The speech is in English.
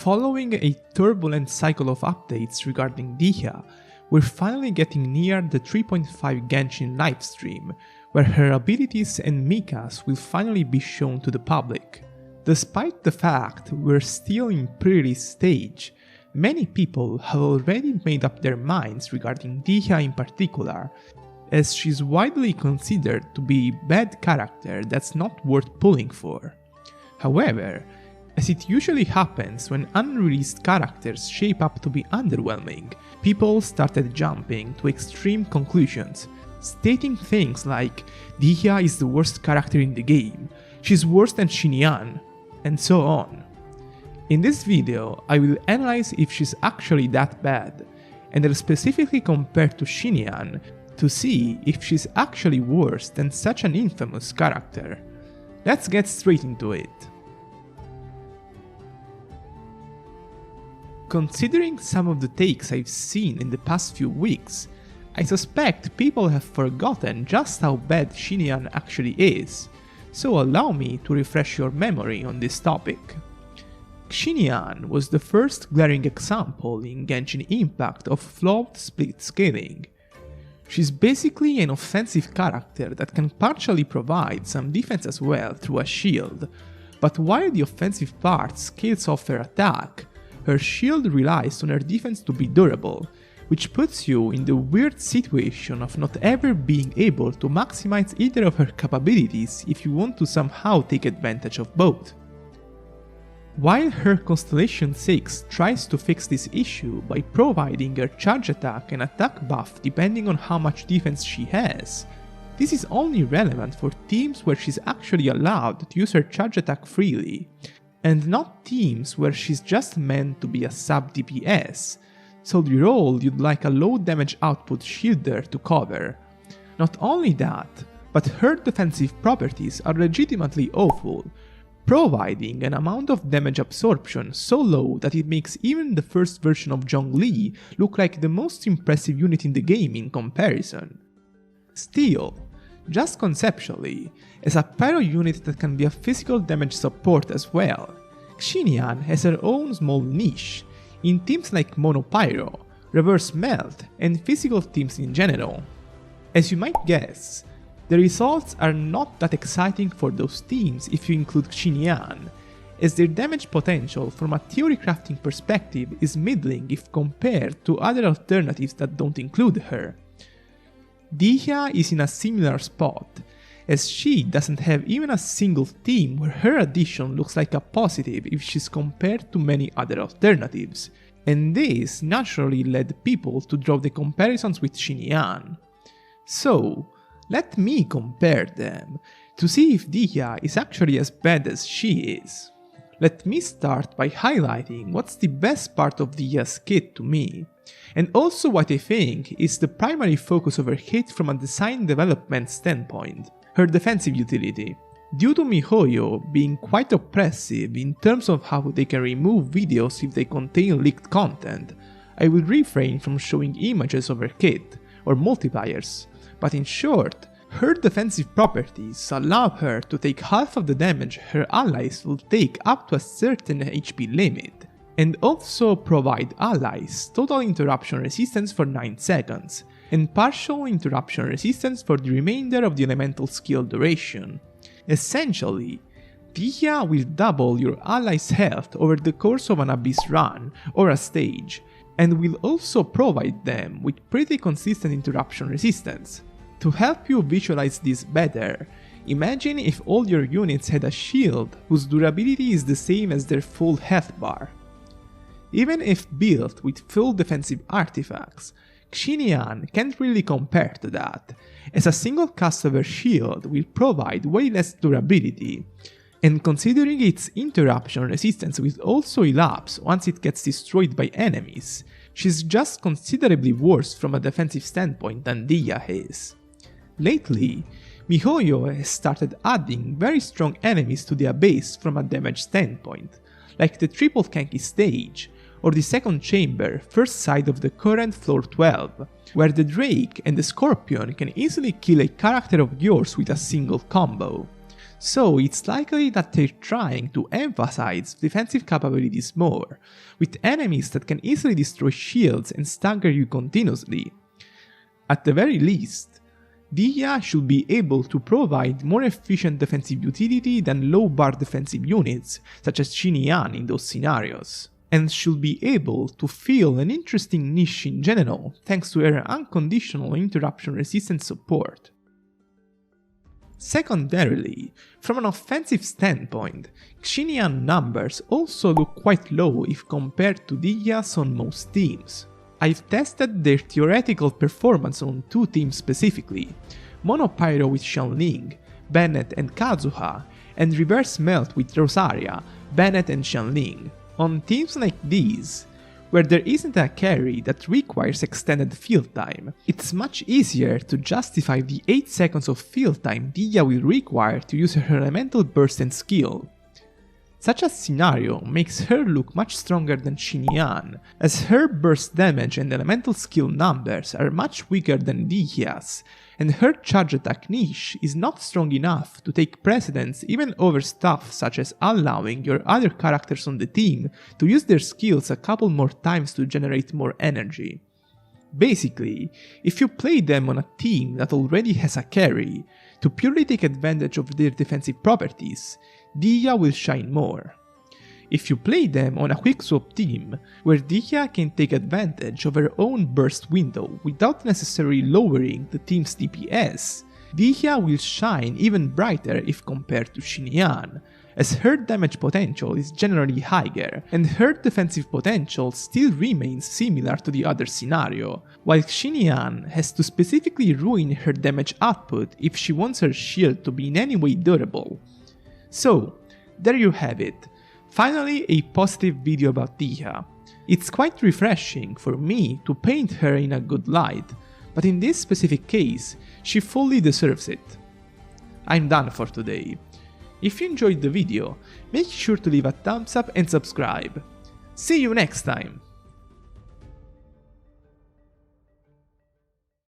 Following a turbulent cycle of updates regarding Dehya, we're finally getting near the 3.5 Genshin livestream, where her abilities and mechas will finally be shown to the public. Despite the fact we're still in pre-release stage, many people have already made up their minds regarding Dehya in particular, as she's widely considered to be a bad character that's not worth pulling for. However, as it usually happens when unreleased characters shape up to be underwhelming, people started jumping to extreme conclusions, stating things like Dehya is the worst character in the game, she's worse than Xinyan, and so on. In this video, I will analyze if she's actually that bad, and I'll specifically compare to Xinyan to see if she's actually worse than such an infamous character. Let's get straight into it. Considering some of the takes I've seen in the past few weeks, I suspect people have forgotten just how bad Xinyan actually is, so allow me to refresh your memory on this topic. Xinyan was the first glaring example in Genshin Impact of flawed split scaling. She's basically an offensive character that can partially provide some defense as well through a shield, but while the offensive part scales off her attack, her shield relies on her defense to be durable, which puts you in the weird situation of not ever being able to maximize either of her capabilities if you want to somehow take advantage of both. While her Constellation 6 tries to fix this issue by providing her charge attack and attack buff depending on how much defense she has, this is only relevant for teams where she's actually allowed to use her charge attack freely, and not teams where she's just meant to be a sub DPS, so the role you'd like a low damage output shielder to cover. Not only that, but her defensive properties are legitimately awful, providing an amount of damage absorption so low that it makes even the first version of Zhongli look like the most impressive unit in the game in comparison. Still, just conceptually, as a Pyro unit that can be a physical damage support as well, Xinyan has her own small niche in teams like Mono Pyro, Reverse Melt, and physical teams in general. As you might guess, the results are not that exciting for those teams if you include Xinyan, as their damage potential from a theory crafting perspective is middling if compared to other alternatives that don't include her. Dehya is in a similar spot, as she doesn't have even a single team where her addition looks like a positive if she's compared to many other alternatives, and this naturally led people to draw the comparisons with Xinyan. So, let me compare them, to see if Dehya is actually as bad as she is. Let me start by highlighting what's the best part of Dehya's kit to me, and also what I think is the primary focus of her kit from a design development standpoint, her defensive utility. Due to MiHoYo being quite oppressive in terms of how they can remove videos if they contain leaked content, I will refrain from showing images of her kit, or multipliers, but in short, her defensive properties allow her to take half of the damage her allies will take up to a certain HP limit, and also provide allies total interruption resistance for 9 seconds, and partial interruption resistance for the remainder of the elemental skill duration. Essentially, Dehya will double your allies' health over the course of an Abyss run or a stage, and will also provide them with pretty consistent interruption resistance. To help you visualize this better, imagine if all your units had a shield whose durability is the same as their full health bar. Even if built with full defensive artifacts, Xinyan can't really compare to that, as a single cast of her shield will provide way less durability, and considering its interruption resistance will also elapse once it gets destroyed by enemies, she's just considerably worse from a defensive standpoint than Dehya is. Lately, MiHoYo has started adding very strong enemies to the Abyss from a damage standpoint, like the triple Kenki stage, or the second chamber, first side of the current floor 12, where the Drake and the Scorpion can easily kill a character of yours with a single combo. so it's likely that they're trying to emphasize defensive capabilities more, with enemies that can easily destroy shields and stagger you continuously. At the very least, Dehya should be able to provide more efficient defensive utility than low bar defensive units, such as Xinyan in those scenarios, and should be able to fill an interesting niche in general thanks to her unconditional interruption resistant support. Secondarily, from an offensive standpoint, Xinyan numbers also look quite low if compared to Dehya's on most teams. I've tested their theoretical performance on 2 teams specifically, Mono Pyro with Xianling, Bennett and Kazuha, and Reverse Melt with Rosaria, Bennett and Xianling. On teams like these, where there isn't a carry that requires extended field time, it's much easier to justify the 8 seconds of field time Dehya will require to use her elemental burst and skill. Such a scenario makes her look much stronger than Xinyan, as her burst damage and elemental skill numbers are much weaker than Dehya's, and her charge attack niche is not strong enough to take precedence even over stuff such as allowing your other characters on the team to use their skills a couple more times to generate more energy. Basically, if you play them on a team that already has a carry, to purely take advantage of their defensive properties, Dehya will shine more. If you play them on a quick swap team, where Dehya can take advantage of her own burst window without necessarily lowering the team's DPS, Dehya will shine even brighter if compared to Xinyan, as her damage potential is generally higher, and her defensive potential still remains similar to the other scenario, while Xinyan has to specifically ruin her damage output if she wants her shield to be in any way durable. So, there you have it. Finally, a positive video about Dehya. It's quite refreshing for me to paint her in a good light, but in this specific case, she fully deserves it. I'm done for today. If you enjoyed the video, make sure to leave a thumbs up and subscribe. See you next time!